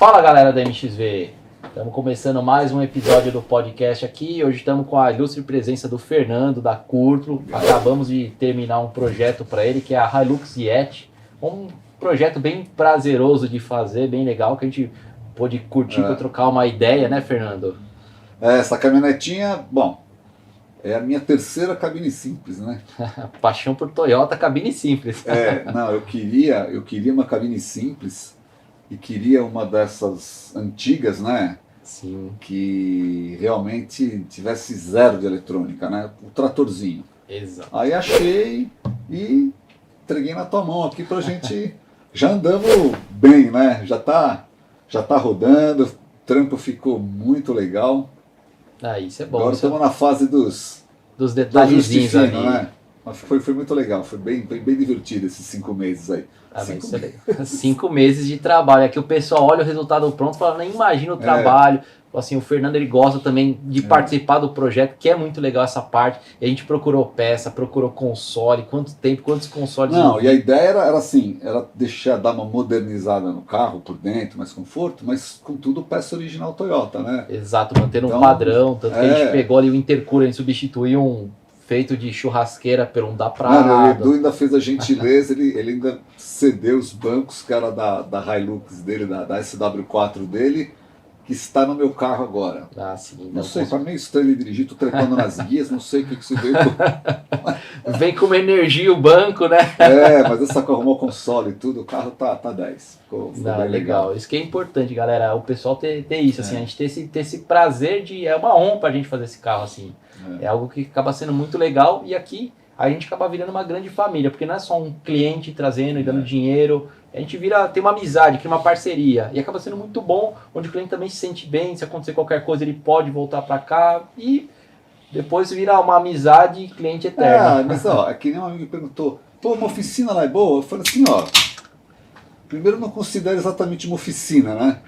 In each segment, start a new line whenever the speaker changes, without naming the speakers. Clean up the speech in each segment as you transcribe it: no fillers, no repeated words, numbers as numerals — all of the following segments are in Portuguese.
Fala galera da MXV, estamos começando mais um episódio do podcast aqui. Hoje estamos com a ilustre presença do Fernando da Curtlo. Acabamos de terminar um projeto para ele que é a Hilux Yeti. Um projeto bem prazeroso de fazer, bem legal, que a gente pôde curtir para trocar uma ideia, né, Fernando?
Essa caminhonetinha, bom, é a minha terceira cabine simples, né?
Paixão por Toyota, cabine simples.
Não, eu queria uma cabine simples e queria uma dessas antigas, né?
Sim.
Que realmente tivesse zero de eletrônica, né? O tratorzinho.
Exato.
Aí achei e entreguei na tua mão aqui pra gente. Já andamos bem, né? Já tá rodando, o trampo ficou muito legal.
Isso é bom.
Agora estamos na fase dos
detalhezinhos ali.
Né? Foi muito legal, foi bem divertido esses 5 meses aí.
Mas isso é legal. 5 meses de trabalho. Aqui o pessoal olha o resultado pronto e fala, nem imagina o trabalho. Assim, o Fernando ele gosta também de participar do projeto, que é muito legal essa parte. E a gente procurou peça, procurou console, quantos consoles...
Não, e a ideia era assim, era dar uma modernizada no carro por dentro, mais conforto, mas com tudo peça original Toyota, né?
Exato, mantendo um padrão, tanto que a gente pegou ali o intercooler e substituiu um feito de churrasqueira por um da Prado.
Mano, o Edu ainda fez a gentileza, ele ainda cedeu os bancos, cara da Hilux dele, da SW4 dele, que está no meu carro agora.
Sim.
Não sei, tá meio estranho ele dirigir, tô trepando nas guias, não sei o que isso veio.
Vem com uma energia o banco, né?
Mas essa que arrumou console e tudo, o carro tá 10. Ficou bem legal.
Isso que é importante, galera, o pessoal ter isso, assim, a gente ter esse prazer de... É uma honra pra gente fazer esse carro, assim. É algo que acaba sendo muito legal e aqui a gente acaba virando uma grande família, porque não é só um cliente trazendo e dando dinheiro, a gente tem uma amizade, cria uma parceria e acaba sendo muito bom, onde o cliente também se sente bem, se acontecer qualquer coisa ele pode voltar para cá e depois vira uma amizade cliente eterno.
Mas é que nem um amigo perguntou, uma oficina lá é boa? Eu falei assim, primeiro eu não considero exatamente uma oficina, né?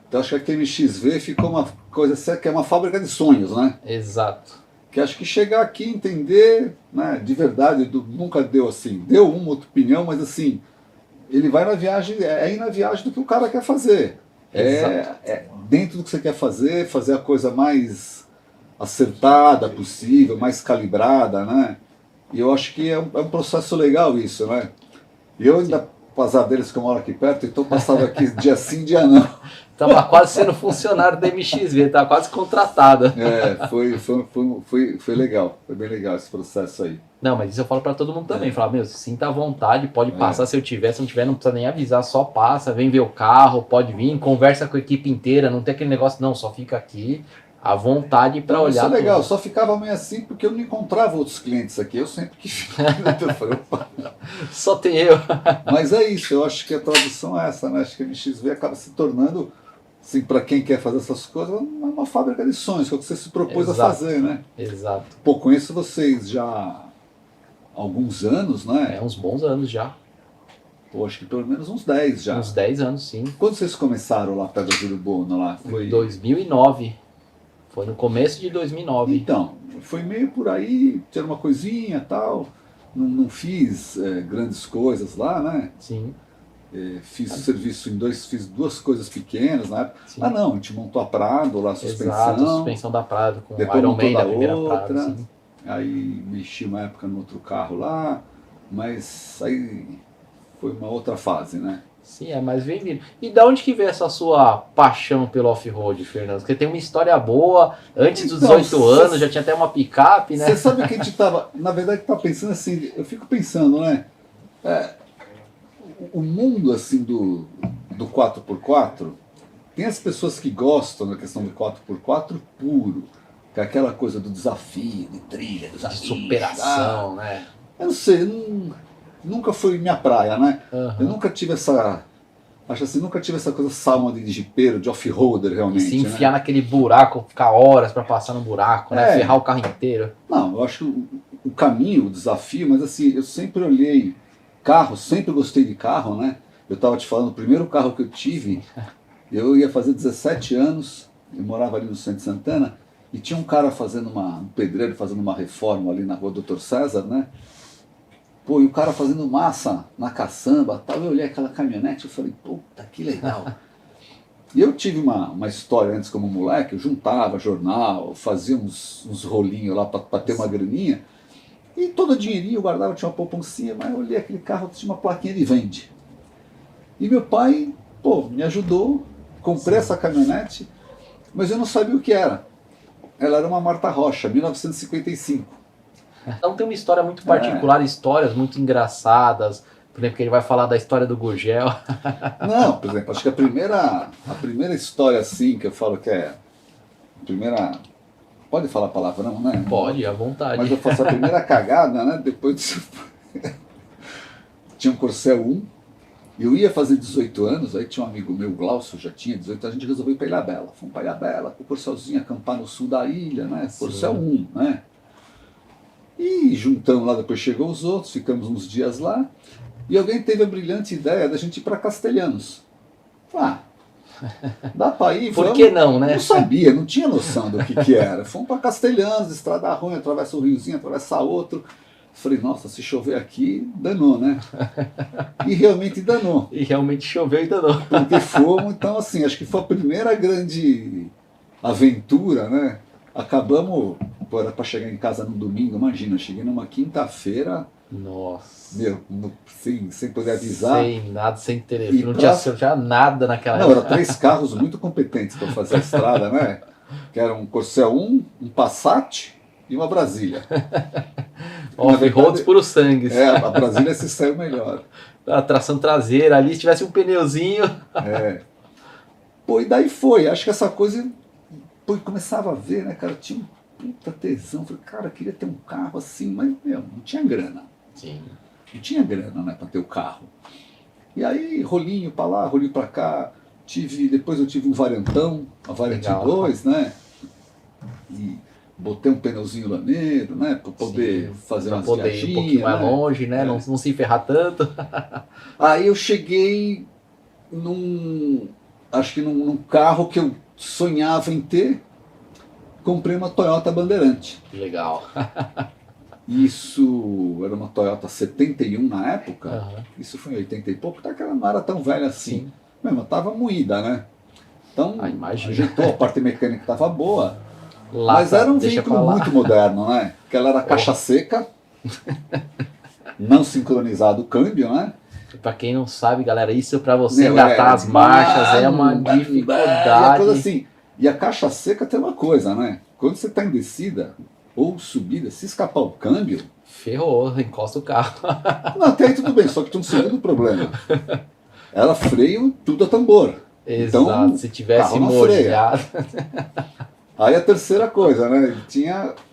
Então acho que a MXV ficou uma coisa que é uma fábrica de sonhos, né?
Exato.
Que acho que chegar aqui e entender, né, de verdade, nunca deu assim, deu uma outra opinião, mas assim, ele vai na viagem, ir na viagem do que o cara quer fazer. Dentro do que você quer fazer a coisa mais acertada possível, mais calibrada, né? E eu acho que é um processo legal isso, né? E eu ainda, apesar deles que eu moro aqui perto, então passava aqui dia sim, dia não.
Tava quase sendo funcionário da MXV, tava quase contratada.
Foi legal, foi bem legal esse processo aí.
Não, mas isso eu falo pra todo mundo também, falar, sinta à vontade, pode passar se eu tiver, se não tiver não precisa nem avisar, só passa, vem ver o carro, pode vir, conversa com a equipe inteira, não tem aquele negócio, não, só fica aqui, à vontade pra olhar.
Isso é legal, só ficava meio assim porque eu não encontrava outros clientes aqui, eu sempre quis. Eu falei, opa.
Só tem eu.
Mas é isso, eu acho que a tradução é essa, né? Acho que a MXV acaba se tornando, assim, para quem quer fazer essas coisas, uma fábrica de sonhos, que é o que você se propôs a fazer, né?
Exato.
Pô, conheço vocês já há alguns anos, né?
Uns bons anos já.
Pô, acho que pelo menos uns 10 já.
Uns 10 anos, sim.
Quando vocês começaram lá perto da Júlio Bono lá?
Foi 2009. Foi no começo de 2009.
Então, foi meio por aí, tinha uma coisinha e tal. Não fiz grandes coisas lá, né?
Sim.
Fiz serviço fiz 2 coisas pequenas na época.
Sim.
Não, a gente montou a Prado lá, a suspensão.
Exato, a suspensão da Prado, com o
depois
Iron Man da primeira
outra,
Prado. Sim.
Aí mexi uma época no outro carro lá, mas aí foi uma outra fase, né?
Sim, mais bem-vindo. E da onde que veio essa sua paixão pelo off-road, Fernando? Porque tem uma história boa, antes dos 18 anos, já tinha até uma picape, né?
Você sabe que a gente tava, na verdade, tá pensando assim, eu fico pensando, né? O mundo, assim, do 4x4, tem as pessoas que gostam da questão do 4x4 puro, que é aquela coisa do desafio, de trilha,
De superação, né?
Eu não sei, nunca foi minha praia, né?
Uhum.
Eu nunca tive nunca tive essa coisa salma de jipeiro, de off-roader realmente.
E se enfiar naquele buraco, ficar horas pra passar no buraco, né? Ferrar o carro inteiro.
Não, eu acho o caminho, o desafio, mas assim, eu sempre olhei carro, sempre gostei de carro, né? Eu tava te falando, o primeiro carro que eu tive, eu ia fazer 17 anos, eu morava ali no centro de Santana, e tinha um cara um pedreiro fazendo uma reforma ali na rua Dr. César, né? Pô, e o cara fazendo massa na caçamba, tal, eu olhei aquela caminhonete e falei, puta, que legal. E eu tive uma história antes como moleque, eu juntava jornal, fazia uns rolinhos lá para ter uma graninha, e todo o dinheirinho eu guardava, tinha uma poupancinha, mas eu olhei aquele carro, tinha uma plaquinha de vende. E meu pai, pô, me ajudou, comprei essa caminhonete, mas eu não sabia o que era. Ela era uma Marta Rocha, 1955.
Então tem uma história muito particular, histórias muito engraçadas. Por exemplo, que ele vai falar da história do Gurgel.
Não, por exemplo, acho que a primeira história assim, que eu falo que é a primeira... Pode falar a palavra não, né?
Pode, à vontade.
Mas eu faço a primeira cagada, né? Depois disso... Tinha um Corcel 1, eu ia fazer 18 anos, aí tinha um amigo meu, Glaucio, já tinha 18 anos, a gente resolveu ir para Ilhabela. Fomos para Ilhabela, com o Corcelzinho, acampar no sul da ilha, né? Corcel 1, né? E juntamos lá, depois chegou os outros, ficamos uns dias lá, e alguém teve a brilhante ideia da gente ir para Castelhanos. Dá para ir,
por que não, né?
Não sabia, não tinha noção do que era. Fomos para Castelhanos, estrada ruim, atravessa o riozinho, atravessa outro. Falei, nossa, se chover aqui, danou, né? E realmente danou.
E realmente choveu e danou.
Porque fomos, então assim, acho que foi a primeira grande aventura, né? Acabamos, era para chegar em casa no domingo, imagina, cheguei numa quinta-feira.
Nossa.
Meu, sem poder avisar.
Sem nada, sem telefone. Não tinha nada naquela época.
Não, eram 3 carros muito competentes para fazer a estrada, né? Que era um Corcel 1, um Passat e uma Brasília.
Off-roads puro sangue.
A Brasília se saiu melhor.
A tração traseira ali, se tivesse um pneuzinho.
Pô, e daí foi. Acho que essa coisa. Pô, começava a ver, né, cara? Tinha um puta tesão. Falei, cara, eu queria ter um carro assim, mas, meu, não tinha grana.
Sim.
Não tinha grana, né, para ter o carro. E aí, rolinho para lá, rolinho para cá. Depois eu tive um variantão, uma Variant 2, né? E botei um pneuzinho lameiro, né? Para poder fazer umas viagens.
Ir um pouquinho mais longe, né? Não se ferrar tanto.
Aí eu cheguei acho que num carro que eu sonhava em ter. Comprei uma Toyota Bandeirante.
Legal.
Isso era uma Toyota 71 na época. Isso foi em 80 e pouco, tá, que ela não era tão velha assim.
Sim.
Mesmo, tava moída, né? Então, ajeitou, a parte mecânica tava boa. Mas era um veículo muito moderno, né? Porque ela era caixa seca, não sincronizado o câmbio, né?
Pra quem não sabe, galera, isso pra você engatar as marchas é uma dificuldade.
Coisa assim. E a caixa seca tem uma coisa, né? Quando você tá em descida ou subida, se escapar o câmbio...
Ferrou, encosta o carro.
Não, até aí tudo bem, só que tem um segundo problema. Ela freio tudo a tambor.
Exato, então, se tivesse molhado.
Aí a terceira coisa, né?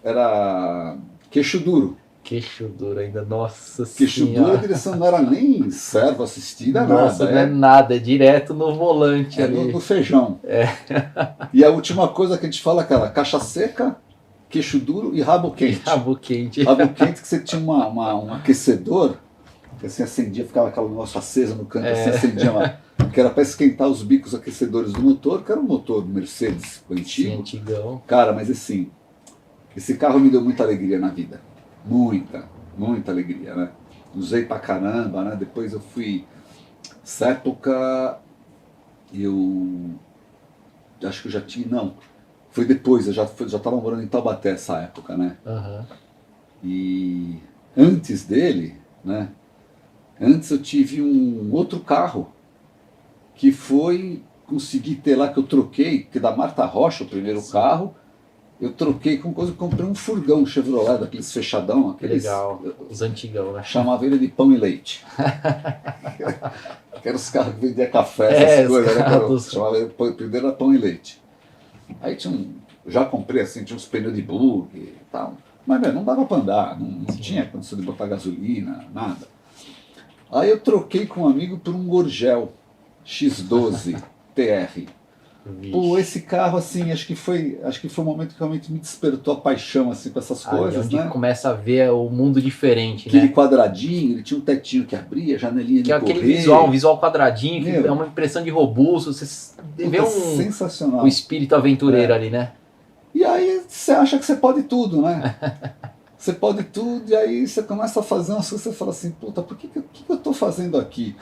Era queixo duro.
Queixo duro ainda, nossa
Queixo duro, a direção não era nem servo assistida,
nossa,
nada.
Não é nada, é direto no volante ali.
No feijão. E a última coisa que a gente fala é aquela caixa seca, queixo duro e rabo quente.
Rabo quente.
Rabo quente que você tinha um aquecedor, que assim acendia, ficava aquele negócio aceso no canto, assim acendia que era para esquentar os bicos aquecedores do motor, que era um motor Mercedes antigo.
Sim, antigão.
Cara, mas assim, esse carro me deu muita alegria na vida. Muita alegria, né? Usei pra caramba, né? Depois eu fui... Nessa época, eu... Acho que eu já tinha... Não, foi depois, eu já tava morando em Taubaté essa época, né? E antes dele, né? Antes eu tive um outro carro que foi conseguir ter lá, que eu troquei, que da Marta Rocha, o primeiro carro, eu troquei com coisa, comprei um furgão Chevrolet, daqueles fechadão, aqueles...
Legal, os antigão, né?
Chamava ele de pão e leite. Que eram os carros que vendiam café, essas coisas, né? Chamava ele, primeiro era pão e leite. Aí já comprei assim, tinha uns pneus de bug e tal. Mas não dava para andar, não tinha condição de botar gasolina, nada. Aí eu troquei com um amigo por um Gurgel X12 TR. Pô, esse carro, assim, acho que foi o momento que realmente me despertou a paixão, assim, com essas coisas,
onde
né?
começa a ver o mundo diferente,
aquele
né?
quadradinho, ele tinha um tetinho que abria, janelinha de correr. Que é
aquele visual quadradinho, que é uma impressão de robusto, você vê
sensacional.
Um espírito aventureiro ali, né?
E aí você acha que você pode tudo, né? Você pode tudo, e aí você começa a fazer umas coisas, você fala assim, puta, por que eu tô fazendo aqui?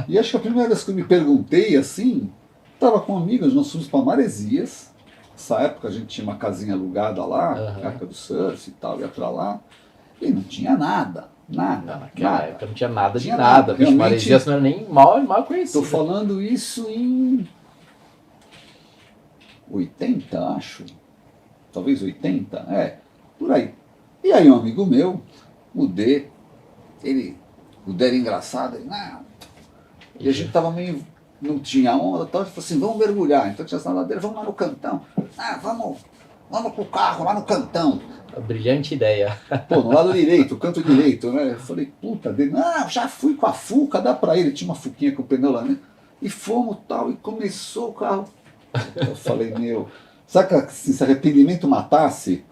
E acho que a primeira vez que eu me perguntei, assim, Tava com amigos, nós fomos para Maresias. Nessa época a gente tinha uma casinha alugada lá, na época do surf e tal, ia para lá. E não tinha nada.
Naquela época não tinha nada de
Tinha
nada. Bicho,
realmente,
Maresias não era nem mal conhecido.
Tô falando isso em 80, acho. Talvez 80, por aí. E aí um amigo meu, o D, o D era engraçado, não. E a gente tava meio, não tinha onda, tal, ele falou assim, vamos mergulhar. Então tinha as nadadeiras, vamos lá no cantão. Vamos com o carro lá no cantão.
A brilhante ideia.
Pô, no lado direito, o canto direito, né? Eu falei, puta, já fui com a Fuca, dá pra ele. Tinha uma Fuquinha com o pneu lá, né? E fomos tal, e começou o carro. Eu falei, sabe que assim, se arrependimento matasse,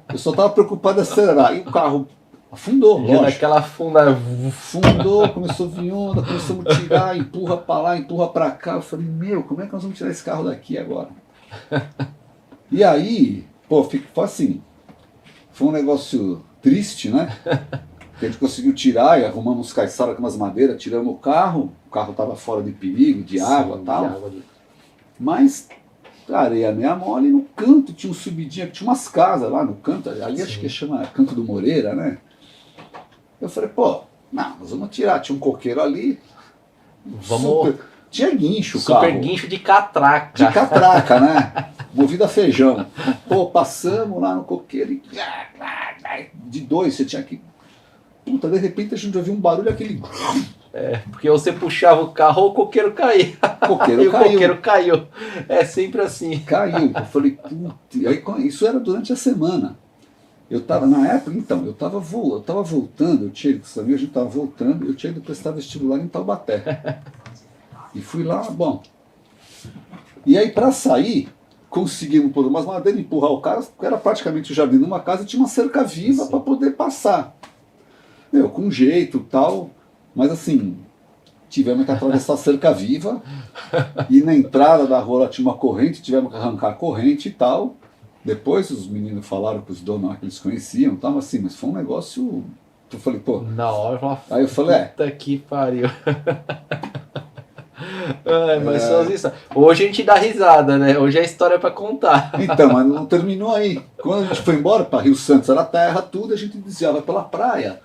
eu só tava preocupado em acelerar. E o carro afundou, lógico.
Naquela funda.
Afundou, começou a vir onda, começamos a tirar, empurra pra lá, empurra pra cá. Eu falei, como é que nós vamos tirar esse carro daqui agora? E aí, pô, foi assim. Foi um negócio triste, né? Que a gente conseguiu tirar e arrumamos caiçara com umas madeiras, tiramos o carro estava fora de perigo, de água e tal. Mas a areia meia mole, no canto tinha um subidinho, tinha umas casas lá no canto, ali acho que chama Canto do Moreira, né? Eu falei, pô, não, nós vamos tirar, tinha um coqueiro ali. Tinha guincho,
super
carro.
Guincho de catraca.
De catraca, né? Movido a feijão. Pô, passamos lá no coqueiro e de dois, você tinha que... Puta, de repente a gente ouviu um barulho, aquele...
Porque você puxava o carro ou o coqueiro caía.
Coqueiro
e
caiu.
O coqueiro caiu. É sempre assim.
Caiu. Eu falei, puta... Aí, isso era durante a semana. Eu tava, na época, então, eu tava voltando, eu tinha ido com os amigos, a gente tava voltando, eu tinha ido prestar vestibular em Taubaté. E fui lá, bom. E aí, para sair, conseguimos pôr umas madeiras, empurrar o cara, porque era praticamente o jardim de uma casa, e tinha uma cerca viva para poder passar. Com jeito e tal, mas assim, tivemos que atravessar a cerca viva, e na entrada da rua tinha uma corrente, tivemos que arrancar a corrente e tal. Depois os meninos falaram que os donos lá que eles conheciam, tal, assim, mas foi um negócio. Eu falei, pô.
Na hora,
aí eu falei,
puta que pariu. Mas só isso. Hoje a gente dá risada, né? Hoje é história pra contar.
Então, mas não terminou aí. Quando a gente foi embora para Rio Santos, era terra, tudo, a gente desviava pela praia.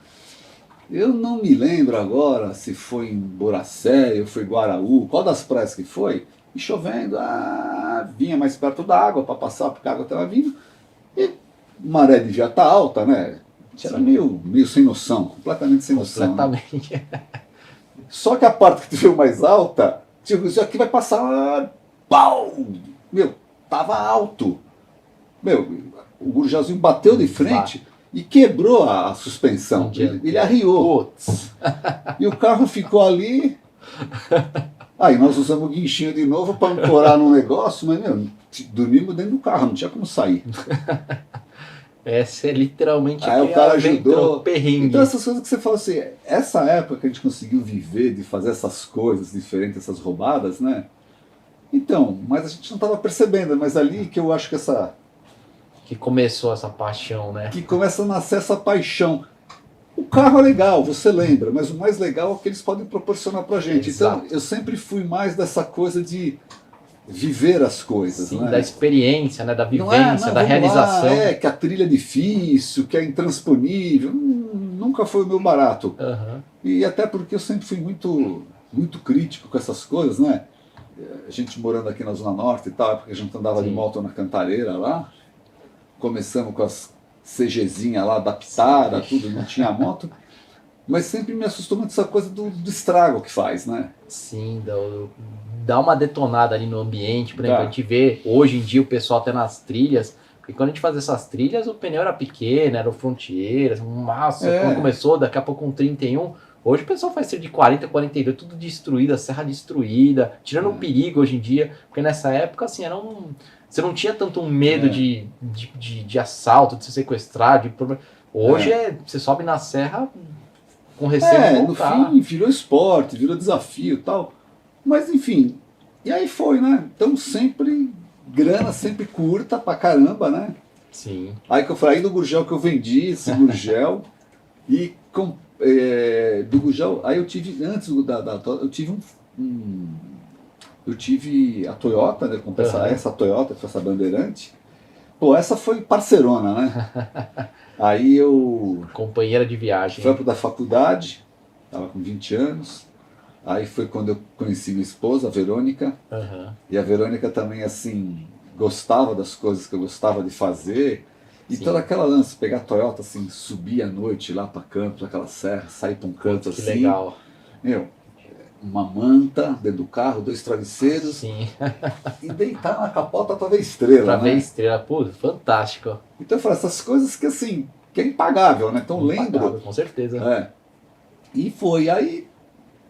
Eu não me lembro agora se foi em Boracé ou foi em Guaraú, qual das praias que foi, e chovendo, vinha mais perto da água para passar, porque a água estava vindo, e maré devia estar alta, né? A gente era meio sem noção, completamente sem noção.
Completamente. Né?
Só que a parte que veio mais alta, tipo, isso aqui vai passar, pau! Tava alto. O gurjazinho bateu de frente e quebrou a suspensão. Ele arriou.
Putz.
E o carro ficou ali. Aí nós usamos o guinchinho de novo para ancorar no negócio, mas dormimos dentro do carro, não tinha como sair.
Essa é literalmente
aí o cara ajudou.
Perrengue.
Então essas coisas que você fala assim, essa época que a gente conseguiu viver, de fazer essas coisas diferentes, essas roubadas, né? Então, mas a gente não estava percebendo, mas ali que eu acho que
que começou essa paixão, né?
Que começa a nascer essa paixão. O carro é legal, você lembra, mas o mais legal é o que eles podem proporcionar pra gente.
Exato.
Então, eu sempre fui mais dessa coisa de viver as coisas.
Sim,
né?
Da experiência, né? Da vivência, da realização.
Que a trilha é difícil, que é intransponível. Nunca foi o meu barato.
Uhum.
E até porque eu sempre fui muito crítico com essas coisas, né? A gente morando aqui na Zona Norte e tal, porque a gente andava de moto na Cantareira lá. Começamos com as CGzinha lá adaptada, tudo, não tinha moto. Mas sempre me assustou muito essa coisa do estrago que faz, né?
Sim, dá uma detonada ali no ambiente. Por exemplo, a gente vê hoje em dia o pessoal até nas trilhas. Porque quando a gente fazia essas trilhas, o pneu era pequeno, era o Frontier, massa. Quando começou, daqui a pouco um 31. Hoje o pessoal faz trilha de 40, 42, tudo destruído, a serra destruída, tirando o perigo hoje em dia. Porque nessa época, assim, você não tinha tanto um medo de assalto, de ser sequestrado. Hoje você sobe na serra com receio de voltar.
No fim virou esporte, virou desafio e tal. Mas enfim, e aí foi, né? Então sempre, grana sempre curta pra caramba, né?
Sim.
Aí que eu falei, aí do Gurgel que eu vendi, esse Gurgel, e do Gurgel, aí eu tive, antes eu tive eu tive a Toyota, né? Eu comprei essa Toyota, que foi essa Bandeirante. Pô, essa foi parceirona, né? Aí eu...
Companheira de viagem.
Foi da faculdade, estava com 20 anos. Aí foi quando eu conheci minha esposa, a Verônica. E a Verônica também, assim, gostava das coisas que eu gostava de fazer. E toda aquela lance, pegar a Toyota, assim, subir à noite lá para Campos, aquela serra, sair para um canto assim.
Que legal.
Meu, uma manta dentro do carro, 2 travesseiros.
Sim.
E deitar na capota para ver estrela,
Pra ver
né?
estrela, pô, fantástico.
Então eu falei, essas coisas que, assim, que é impagável, né? Então
Impagável,
lembro.
com certeza.
E foi, aí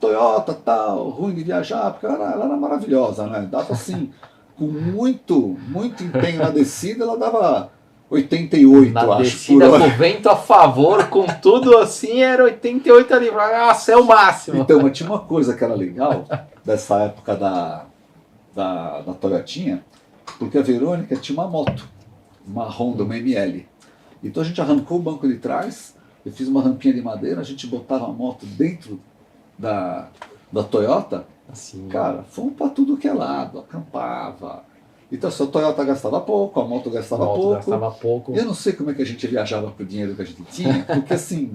Toyota, tal, ruim de viajar, porque ela era maravilhosa, né? Dava assim, com muito empenho na descida, ela dava 88,
na
acho.
Descida com vento a favor, com tudo assim, era 88 ali. Nossa, é o máximo.
Então, mas tinha uma coisa que era legal dessa época da Toyotinha, porque a Verônica tinha uma moto, uma Honda, uma ML. Então a gente arrancou o banco de trás, eu fiz uma rampinha de madeira, a gente botava a moto dentro da Toyota,
assim,
cara, fomos para tudo que é lado, acampava. Então, a Toyota gastava pouco, a moto gastava pouco. Eu não sei como é que a gente viajava com o dinheiro que a gente tinha, porque assim...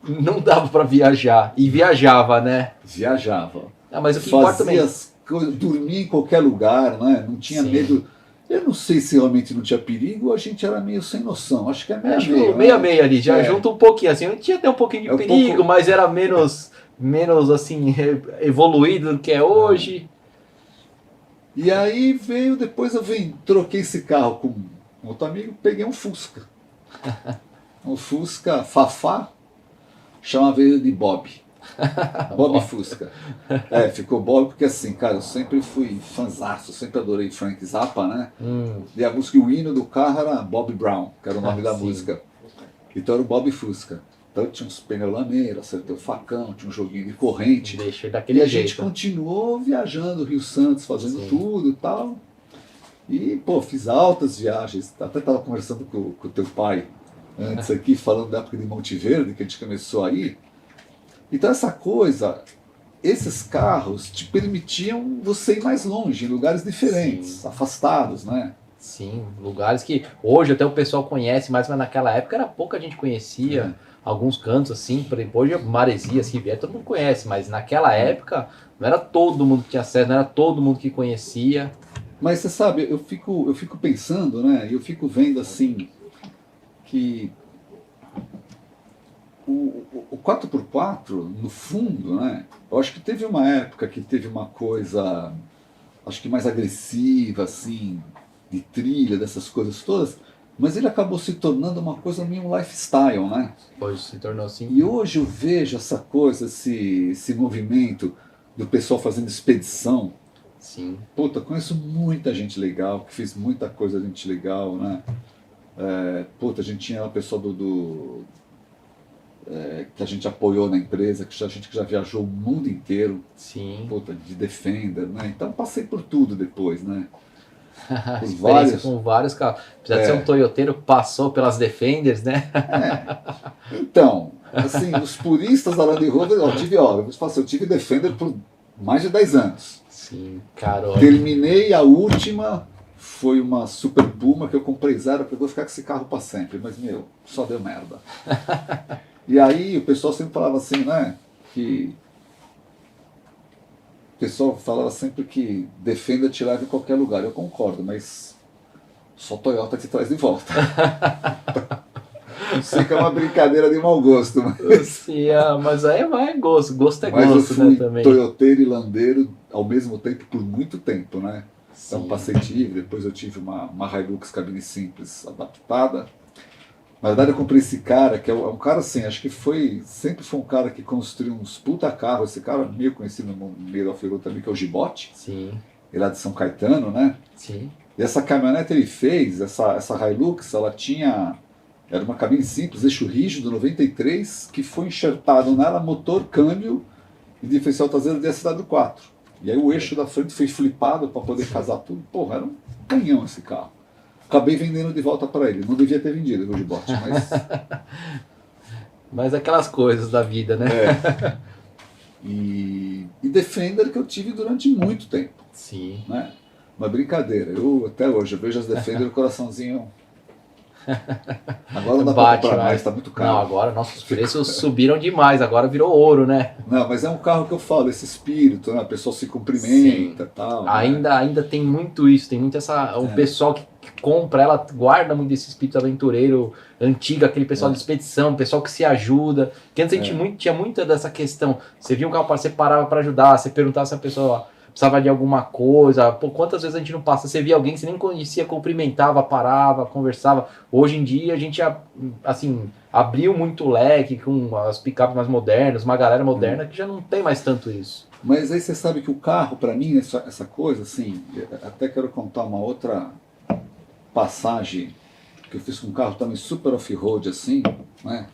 Não dava para viajar. E viajava, né?
Viajava.
Mas o que importa também...
as coisas, dormia em qualquer lugar, né? Não tinha medo... Eu não sei se realmente não tinha perigo ou a gente era meio sem noção. Acho que é meio-meio.
Meio-meio ali, já junta um pouquinho. Assim, tinha até um pouquinho de perigo, mas era menos assim, evoluído do que é hoje.
E aí depois eu troquei esse carro com outro amigo, peguei um Fusca. Um Fusca Fafá, chamava ele de Bob. Bob Fusca. Ficou Bob porque assim, cara, eu sempre fui fanzaço, sempre adorei Frank Zappa, né? E a música, o hino do carro era Bob Brown, que era o nome da música. Então era o Bob Fusca. Então tinha uns pneus lameiros, acertei o facão, tinha um joguinho de corrente.
Deixa daquele
e a
jeito.
gente continuou viajando Rio Santos, fazendo tudo e tal. E, pô, fiz altas viagens. Até estava conversando com o teu pai antes aqui, falando da época de Monte Verde, que a gente começou aí. Então essa coisa, esses carros te permitiam você ir mais longe, em lugares diferentes, afastados, né?
Sim, lugares que hoje até o pessoal conhece, mas naquela época era pouca gente conhecia. Alguns cantos assim, por exemplo, hoje Maresias, Riviera, todo mundo conhece, mas naquela época não era todo mundo que tinha acesso, não era todo mundo que conhecia.
Mas você sabe, eu fico pensando, né? Eu fico vendo assim que o 4x4, no fundo, né? Eu acho que teve uma época que teve uma coisa, acho que mais agressiva, assim, de trilha, dessas coisas todas, mas ele acabou se tornando uma coisa meio um lifestyle, né?
Hoje se tornou assim.
E hoje eu vejo essa coisa, esse movimento do pessoal fazendo expedição.
Sim.
Puta, conheço muita gente legal, que fez muita coisa, gente legal, né? Puta, a gente tinha o pessoal que a gente apoiou na empresa, a gente que já viajou o mundo inteiro.
Sim.
Puta, de Defender, né? Então passei por tudo depois, né?
Experiência com vários carros. Apesar de ser um toyoteiro, passou pelas Defenders, né?
Então, assim, os puristas da Land Rover, eu tive Defender por mais de 10 anos.
Sim, caramba.
Terminei a última, foi uma Super Puma que eu comprei zero, porque eu vou ficar com esse carro para sempre, mas, meu, só deu merda. E aí o pessoal sempre falava assim, né, que... O pessoal falava sempre que Defender te leva em qualquer lugar. Eu concordo, mas só Toyota te traz de volta. Sei que é uma brincadeira de mau gosto. Mas,
sim, mas aí é gosto. Gosto é
mas
gosto,
eu fui,
né, também.
toyoteiro e landeiro ao mesmo tempo, por muito tempo, né?
Sim.
Então passei depois eu tive uma Hilux cabine simples adaptada. Na verdade eu comprei esse cara, que é um cara assim, acho que sempre foi um cara que construiu uns puta carros. Esse cara meio conhecido no meio da off-road também, que é o Gibote.
Sim.
Ele é de São Caetano, né?
Sim.
E essa caminhonete ele fez, essa Hilux, ela era uma cabine simples, eixo rígido, 93, que foi enxertado nela motor, câmbio e diferencial traseiro de SW4. E aí o eixo da frente foi flipado para poder casar tudo. Porra, era um canhão esse carro. Acabei vendendo de volta para ele. Não devia ter vendido o Gibote, mas...
Mas aquelas coisas da vida, né?
E Defender que eu tive durante muito tempo.
Sim.
Né? Uma brincadeira. Eu até hoje eu vejo as Defender e o coraçãozinho. Agora não dá para comprar mais, está muito caro.
Não, agora nossos preços subiram demais, agora virou ouro, né?
Não, mas é um carro que eu falo, esse espírito, né? A pessoa se cumprimenta e tal.
Ainda tem muito isso, tem muito o pessoal que compra, ela guarda muito esse espírito aventureiro antigo, aquele pessoal de expedição, pessoal que se ajuda. Porque antes a gente tinha muita dessa questão. Você via um carro, você parava para ajudar, você perguntava se a pessoa precisava de alguma coisa. Pô, quantas vezes a gente não passa? Você via alguém que você nem conhecia, cumprimentava, parava, conversava. Hoje em dia a gente, assim, abriu muito o leque com as picapes mais modernas, uma galera moderna que já não tem mais tanto isso.
Mas aí você sabe que o carro, para mim, essa coisa, assim, até quero contar uma outra passagem que eu fiz com um carro também super off-road, assim, né?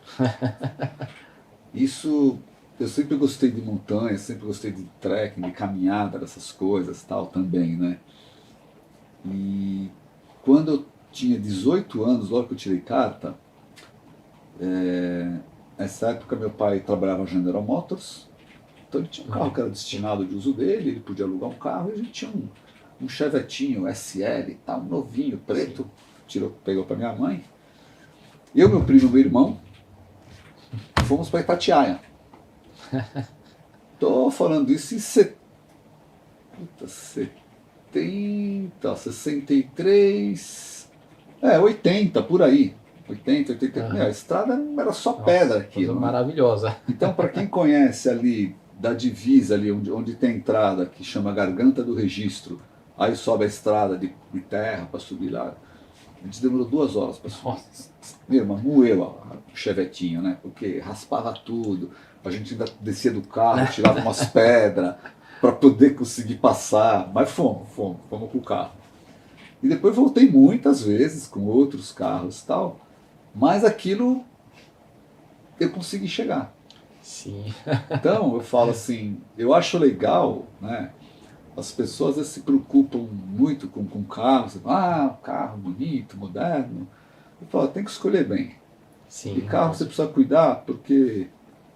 Isso, eu sempre gostei de montanha, sempre gostei de trekking, de caminhada, dessas coisas, tal, também, né? E quando eu tinha 18 anos, logo que eu tirei carta, nessa época meu pai trabalhava na General Motors, então ele tinha um carro que era destinado de uso dele, ele podia alugar um carro, e a gente tinha um Chevetinho SL, tal, novinho, preto, pegou para minha mãe. Eu, meu primo e meu irmão fomos para Itatiaia. Tô falando isso em 63, 80, por aí. 80, 83. A estrada era só pedra aqui.
Maravilhosa.
Então, para quem conhece ali, da divisa ali, onde tem a entrada, que chama Garganta do Registro, aí sobe a estrada de terra para subir lá. A gente demorou 2 horas para subir. Nossa. Meu irmão, moeu o chevetinho, né? Porque raspava tudo. A gente ainda descia do carro, tirava umas pedras para poder conseguir passar. Mas fomos com o carro. E depois voltei muitas vezes com outros carros e tal. Mas aquilo eu consegui chegar.
Sim.
Então eu falo assim, eu acho legal, né? As pessoas às vezes se preocupam muito com carros, carro bonito, moderno. Eu falo, tem que escolher bem.
Sim,
e carro você precisa cuidar, porque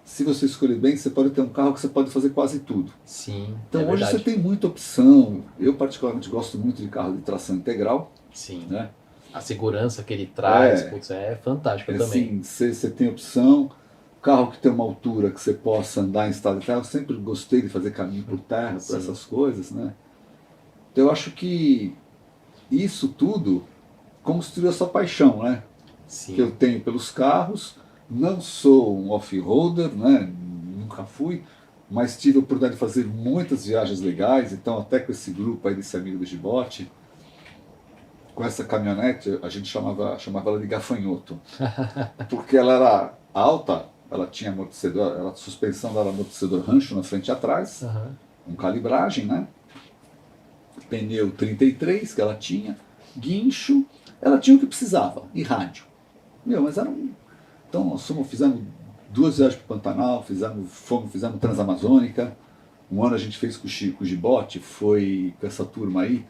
se você escolher bem, você pode ter um carro que você pode fazer quase tudo.
Sim.
Então hoje você tem muita opção. Eu particularmente gosto muito de carro de tração integral.
Sim.
Né?
A segurança que ele traz, é fantástico também.
Sim, você tem opção. Carro que tem uma altura que você possa andar em estrada de terra. Eu sempre gostei de fazer caminho por terra, por essas coisas, né? Então eu acho que isso tudo construiu essa paixão, né?
Sim.
Que eu tenho pelos carros. Não sou um off-roader, né? Nunca fui, mas tive a oportunidade de fazer muitas viagens legais. Então até com esse grupo aí desse amigo do Gibote, com essa caminhonete, a gente chamava ela de gafanhoto, porque ela era alta. Ela tinha amortecedor, a suspensão dela era amortecedor rancho na frente e atrás, com calibragem, né? Pneu 33 que ela tinha, guincho, ela tinha o que precisava, e rádio. Mas era Então nós fizemos 2 viagens para o Pantanal, fizemos Transamazônica. Um ano a gente fez com o Gibote, foi com essa turma aí.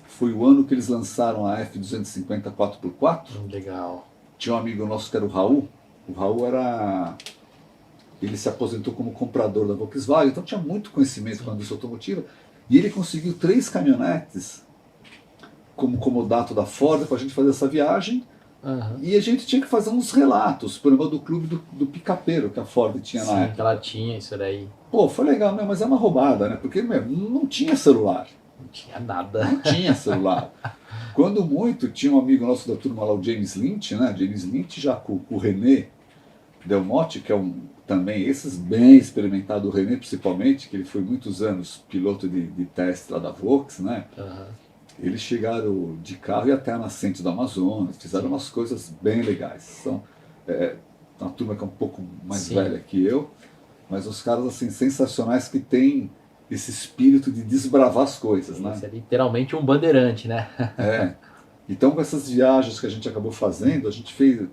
Foi o ano que eles lançaram a F250 4x4.
Legal.
Tinha um amigo nosso que era o Raul. O Raul ele se aposentou como comprador da Volkswagen, então tinha muito conhecimento com a indústria automotiva. E ele conseguiu 3 caminhonetes como comodato da Ford para a gente fazer essa viagem. E a gente tinha que fazer uns relatos, por exemplo, do clube do picapeiro que a Ford tinha na época.
Que ela tinha isso daí.
Pô, foi legal, mas é uma roubada, né? Porque não tinha celular.
Não tinha nada.
Não tinha celular. Quando muito, tinha um amigo nosso da turma lá, o James Lynch, né? James Lynch já com o René Delmotte, que é também esses bem experimentado, o René principalmente, que ele foi muitos anos piloto de teste lá da Volks, né? Eles chegaram de carro e até a nascente do Amazonas, fizeram umas coisas bem legais. São uma turma que é um pouco mais velha que eu, mas os caras assim sensacionais que têm esse espírito de desbravar as coisas, né?
Isso é literalmente um bandeirante, né?
Então com essas viagens que a gente acabou fazendo, a gente fez,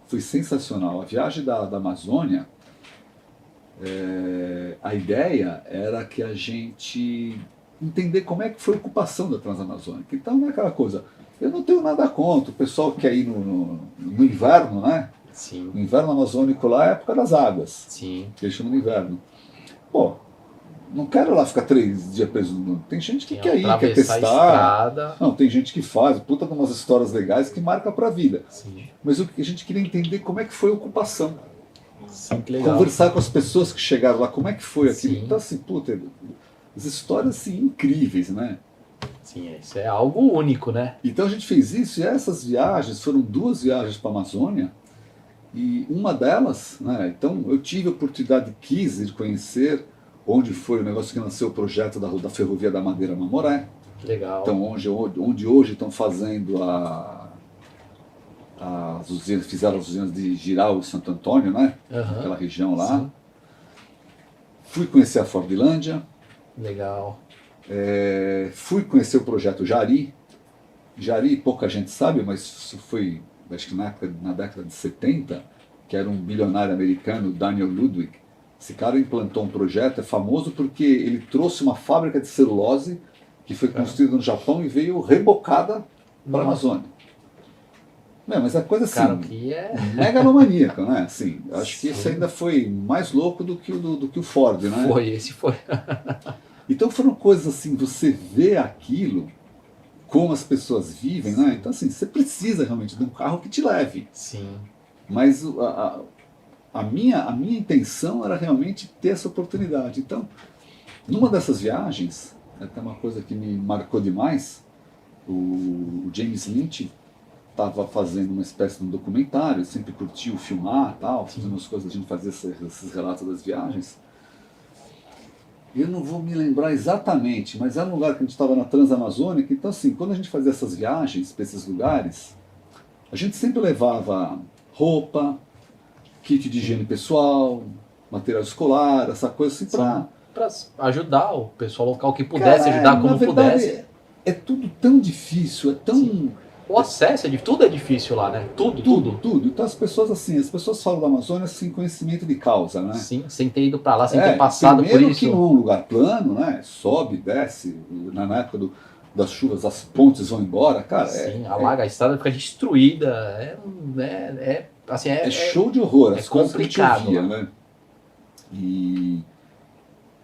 foi sensacional. A viagem da Amazônia, a ideia era que a gente entender como é que foi a ocupação da Transamazônica. Então não é aquela coisa, eu não tenho nada contra, o pessoal quer ir no inverno, né?
Sim.
O inverno amazônico lá é a época das águas.
Sim.
Que eles chamam de inverno. Pô, não quero lá ficar 3 dias preso. Não. Tem gente que quer ir, quer
atravessar a
testar.
estrada.
Não, tem gente que faz, puta de umas histórias legais que marca pra vida.
Sim.
Mas o que a gente queria entender como é que foi a ocupação.
Sim, que legal.
Conversar com as pessoas que chegaram lá, como é que foi aquilo.
Sim.
Então, assim, puta, as histórias assim, incríveis, né?
Sim, isso é algo único, né?
Então a gente fez isso, e essas viagens foram 2 viagens para a Amazônia, e uma delas, né, então eu tive a oportunidade, quis ir conhecer onde foi o negócio que nasceu o projeto da Ferrovia da Madeira Mamoré.
Que legal.
Então onde hoje estão fazendo as usinas, fizeram as usinas de Giral e Santo Antônio, né?
Uhum.
Aquela região lá.
Sim.
Fui conhecer a Fordlândia.
Legal.
Fui conhecer o projeto Jari. Jari, pouca gente sabe, mas isso foi, acho que na década de 70, que era um bilionário americano, Daniel Ludwig. Esse cara implantou um projeto, é famoso porque ele trouxe uma fábrica de celulose que foi construída no Japão e veio rebocada para a Amazônia. Mas é coisa assim,
Cara, que é...
megalomaníaca, né? Assim, acho que
Sim.
esse ainda foi mais louco do que o Ford, né?
Esse foi.
Então foram coisas assim, você vê aquilo, como as pessoas vivem, né? Então assim, você precisa realmente de um carro que te leve.
Sim.
Mas a minha intenção era realmente ter essa oportunidade. Então, numa dessas viagens, até uma coisa que me marcou demais, o James Lynch estava fazendo uma espécie de um documentário, sempre curtiu filmar, tal, fazendo as coisas, a gente fazia esses relatos das viagens. Eu não vou me lembrar exatamente, mas era um lugar que a gente estava na Transamazônica, então assim, quando a gente fazia essas viagens para esses lugares, a gente sempre levava roupa, kit de higiene pessoal, material escolar, essa coisa assim
para ajudar o pessoal local que pudesse ajudar como
na verdade,
pudesse.
É tudo tão difícil, é tão...
Sim. O acesso, tudo é difícil lá, né? Tudo.
Então as pessoas falam da Amazônia sem conhecimento de causa, né?
Sim, sem ter ido para lá, sem ter passado por isso.
Primeiro que não é um lugar plano, né? Sobe, desce, na época das chuvas as pontes vão embora, cara.
Sim, alaga, a estrada fica destruída,
é show de horror, as coisas que a gente
complicado,
ouvia, né? E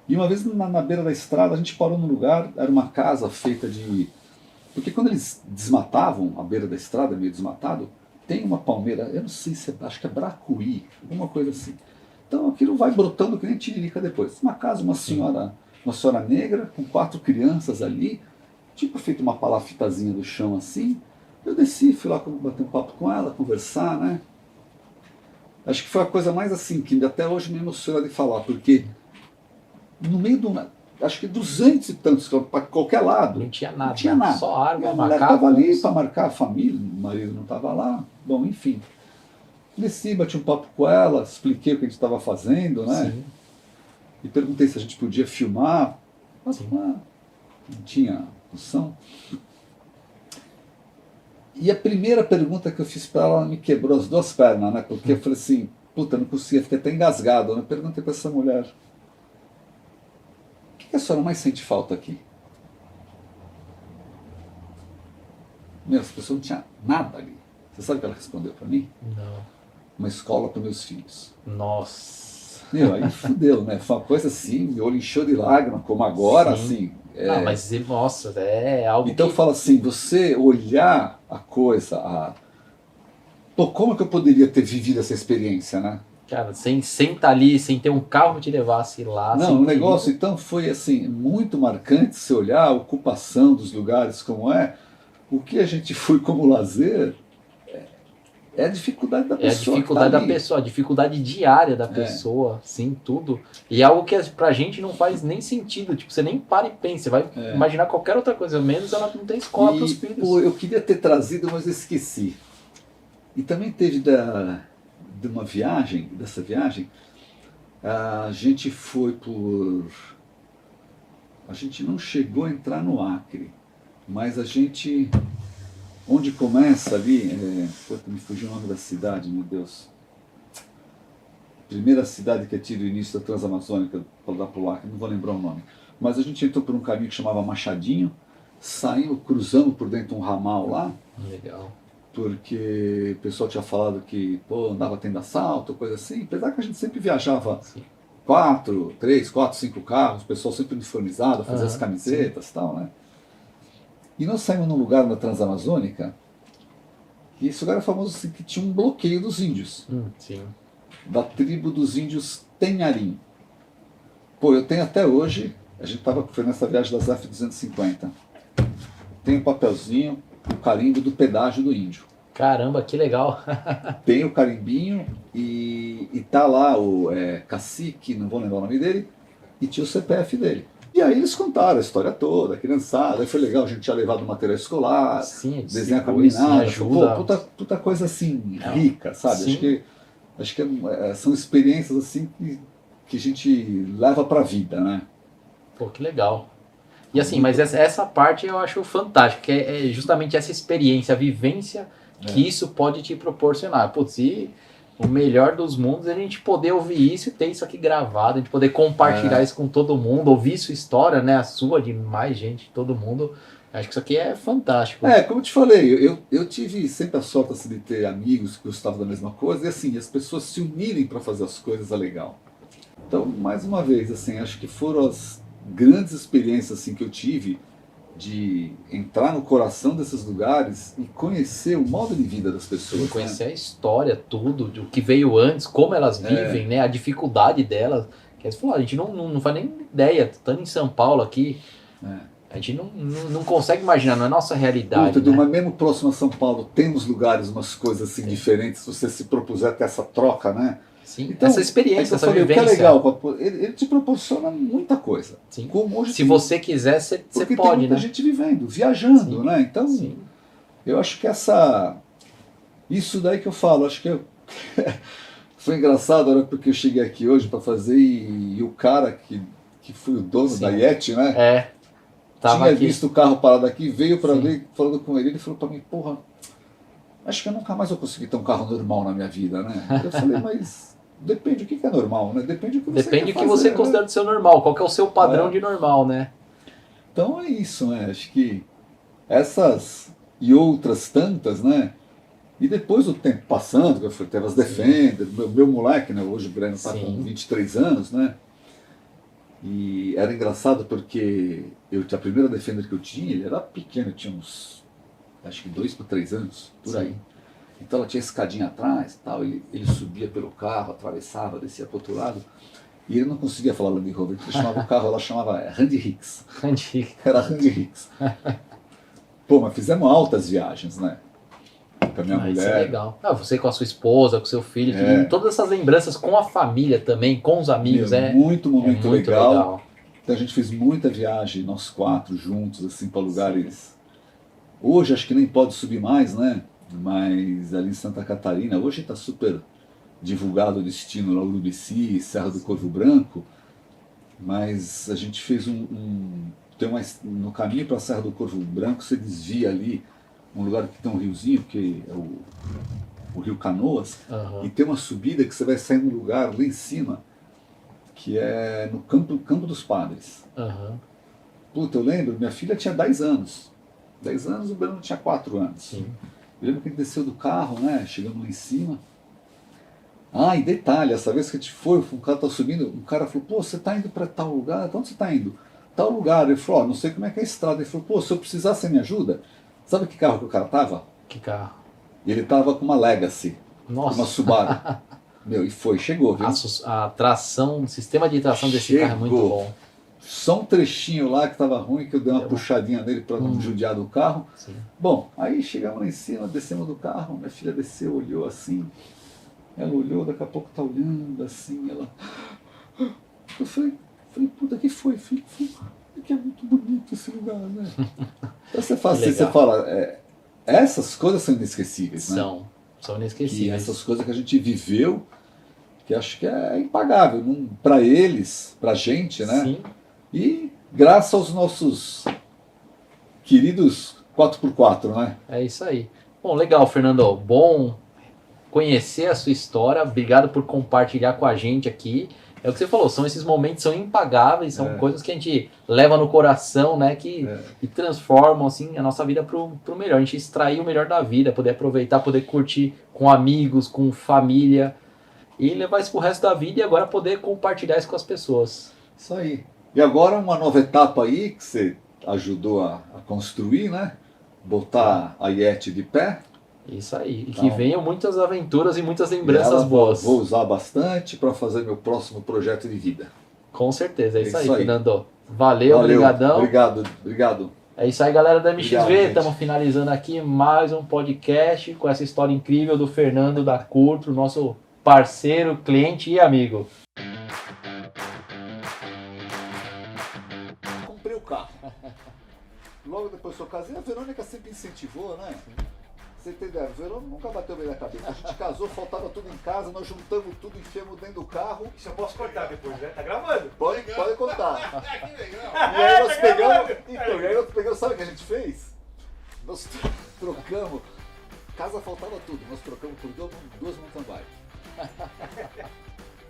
uma vez na beira da estrada a gente parou num lugar, era uma casa feita de... Porque quando eles desmatavam a beira da estrada, meio desmatado, tem uma palmeira, eu não sei se acho que é bracuí, alguma coisa assim. Então aquilo vai brotando que nem tiririca depois. Uma casa, uma senhora negra, com 4 crianças ali, tipo feito uma palafitazinha do chão assim. Eu desci, fui lá bater um papo com ela, conversar, né? Acho que foi a coisa mais assim, que até hoje me emociona de falar, porque no meio do... Acho que 200 e tantos, para qualquer lado.
Não tinha nada.
Não tinha nada.
Só árvore,
Minha mulher estava ali para marcar a família, o marido não estava lá. Bom, enfim. Desci, bati um papo com ela, expliquei o que a gente estava fazendo, né?
Sim.
E perguntei se a gente podia filmar. Mas não tinha função. E a primeira pergunta que eu fiz para ela me quebrou as 2 pernas, né? Porque eu falei assim, puta, não conseguia, fiquei até engasgado. Eu perguntei para essa mulher, o que a senhora mais sente falta aqui? As pessoas não tinham nada ali. Você sabe o que ela respondeu para mim?
Não.
Uma escola para meus filhos.
Nossa.
Aí fudeu, né? Foi uma coisa assim, meu olho encheu de lágrima, como agora,
Sim.
assim.
Não, mas, nossa, é algo
então
que...
fala assim, você olhar a coisa, pô, como que eu poderia ter vivido essa experiência, né?
Cara, sem estar ali, sem ter um carro que te levasse lá.
Não, o negócio então foi assim, muito marcante se olhar a ocupação dos lugares como é, o que a gente foi como lazer, é a dificuldade da pessoa.
É a dificuldade da pessoa, a dificuldade diária da pessoa, sim, tudo. E é algo que pra gente não faz nem sentido, tipo, você nem para e pensa, você vai imaginar qualquer outra coisa, menos ela não tem escola para os filhos.
Pô, eu queria ter trazido, mas eu esqueci. E também teve dessa viagem, a gente foi a gente não chegou a entrar no Acre, mas a gente, onde começa ali, me fugiu o nome da cidade, meu Deus. Primeira cidade que tira o início da Transamazônica, para dar para o Acre, não vou lembrar o nome. Mas a gente entrou por um caminho que chamava Machadinho, saímos, cruzamos por dentro de um ramal lá.
Legal.
Porque o pessoal tinha falado que andava tendo assalto, coisa assim, apesar que a gente sempre viajava 3, 4, 5 carros, o pessoal sempre uniformizado, fazia as camisetas e tal, né? E nós saímos num lugar na Transamazônica, e esse lugar é famoso assim, que tinha um bloqueio dos índios.
Sim.
Da tribo dos índios Tenharim. Pô, eu tenho até hoje, foi nessa viagem das F-250, tem um papelzinho, o carimbo do pedágio do índio.
Caramba, que legal.
Tem o carimbinho e tá lá o cacique, não vou lembrar o nome dele, e tinha o CPF dele. E aí eles contaram a história toda, a criançada, aí foi legal, a gente tinha levado material escolar,
sim,
desenhar com a meninada,
ajuda.
Puta coisa assim, rica, sabe? Acho que são experiências assim que a gente leva pra vida, né?
Pô, que legal. E assim, mas essa parte eu acho fantástica, que é justamente essa experiência, a vivência que isso pode te proporcionar. Putz, e o melhor dos mundos é a gente poder ouvir isso e ter isso aqui gravado, a gente poder compartilhar isso com todo mundo, ouvir sua história, né, a sua, de mais gente, todo mundo. Acho que isso aqui é fantástico.
Como eu te falei, eu tive sempre a sorte assim, de ter amigos que gostavam da mesma coisa, e assim, as pessoas se unirem para fazer as coisas é legal. Então, mais uma vez, assim, acho que foram as grandes experiências assim, que eu tive de entrar no coração desses lugares e conhecer o modo de vida das pessoas.
Conhecer a história, tudo, o que veio antes, como elas vivem, né, a dificuldade delas. Que eles falaram, a gente não faz nem ideia, estando em São Paulo aqui, a gente não consegue imaginar, não é nossa realidade.
Mas mesmo próximo a São Paulo, tem uns lugares, umas coisas assim diferentes, se você se propuser a ter essa troca, né?
Sim, então, essa experiência, essa vivência.
O que é legal, ele te proporciona muita coisa.
Sim.
Como hoje
se você quiser, você pode,
tem muita gente vivendo, viajando, né? Então, eu acho que isso daí que eu falo, acho que foi engraçado, era porque eu cheguei aqui hoje para fazer e o cara que foi o dono da Yeti, né? Tinha aqui, visto o carro parado aqui, veio para ver, falando com ele falou para mim, porra, acho que eu nunca mais vou conseguir ter um carro normal na minha vida, né? Eu falei, mas depende do que é normal, né? Depende do que você
Depende do que você considera do seu normal, qual que é o seu padrão de normal, né?
Então é isso, né? Acho que essas e outras tantas, né? E depois o tempo passando, que eu teve as Defender, meu moleque, né? Hoje o Breno está com 23 anos, né? E era engraçado porque a primeira Defender que eu tinha, ele era pequeno, eu tinha uns, acho que 2 para 3 anos, por aí. Então ela tinha escadinha atrás, tal, ele subia pelo carro, atravessava, descia para o outro lado, e ele não conseguia falar Land Rover, ele chamava o carro, ela chamava Randy Hicks. Era Randy Hicks. Pô, mas fizemos altas viagens, né? Com a minha mulher. Isso é
legal. Você com a sua esposa, com o seu filho, todas essas lembranças com a família também, com os amigos,
muito momento legal. Então a gente fez muita viagem, nós 4 juntos, assim, para lugares. Hoje acho que nem pode subir mais, né? Mas ali em Santa Catarina, hoje está super divulgado o destino lá, Urubici, Serra do Corvo Branco, mas a gente fez no caminho para a Serra do Corvo Branco, você desvia ali, um lugar que tem um riozinho, que é o Rio Canoas, e tem uma subida que você vai sair num lugar lá em cima, que é no Campo dos Padres. Puta, eu lembro, minha filha tinha 10 anos. 10 anos, o Breno tinha 4 anos.
Sim.
Eu lembro que a gente desceu do carro, né? Chegamos lá em cima. E detalhe, essa vez que a gente foi, um cara tá subindo, um cara falou, pô, você tá indo para tal lugar? Pra onde você tá indo? Tal lugar. Ele falou, não sei como é que é a estrada. Ele falou, pô, se eu precisar, você me ajuda? Sabe que carro que o cara tava?
Que carro?
Ele tava com uma Legacy.
Nossa.
Uma Subaru. Chegou, viu?
A tração, o sistema de tração desse carro é muito bom.
Só um trechinho lá que estava ruim, que eu dei uma puxadinha nele para não judiar do carro.
Sim.
Bom, aí chegamos lá em cima, descemos do carro, minha filha desceu, olhou assim. Ela olhou, daqui a pouco tá olhando assim, ela... Eu falei, puta, que foi? Que é muito bonito esse lugar, né? Então você fala, essas coisas são inesquecíveis, né?
São inesquecíveis.
E essas coisas que a gente viveu, que acho que é impagável, para eles, pra gente, né?
Sim.
E graças aos nossos queridos 4x4, né?
É isso aí. Bom, legal, Fernando. Bom conhecer a sua história. Obrigado por compartilhar com a gente aqui. É o que você falou, são esses momentos, são impagáveis, são coisas que a gente leva no coração, né? Que transformam assim, a nossa vida pro melhor. A gente extrair o melhor da vida, poder aproveitar, poder curtir com amigos, com família. e levar isso pro resto da vida e agora poder compartilhar isso com as pessoas.
Isso aí. E agora uma nova etapa aí que você ajudou a construir, né? Botar a Yeti de pé.
Isso aí. E
Então,
que venham muitas aventuras e muitas lembranças boas.
Vou usar bastante para fazer meu próximo projeto de vida.
Com certeza. É isso aí,
aí,
Fernando. Valeu, obrigadão.
Obrigado.
É isso aí, galera da MXV.
Obrigado,
estamos finalizando aqui mais um podcast com essa história incrível do Fernando da Curto, nosso parceiro, cliente e amigo.
Comprei o carro. Logo depois que eu casei, a Verônica sempre incentivou, né? Você entendeu? A Verônica nunca bateu bem na cabeça. A gente casou, faltava tudo em casa, nós juntamos tudo, enfiamos dentro do carro.
Isso eu posso cortar depois, né? Tá gravando?
Pode contar.
Que legal.
E aí nós pegamos. Então, e aí nós pegamos, sabe o que a gente fez? Nós trocamos. Casa faltava tudo, nós trocamos por duas mountain bike.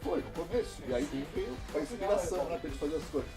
Foi, no começo. E aí veio a inspiração, né? Pra gente fazer as coisas.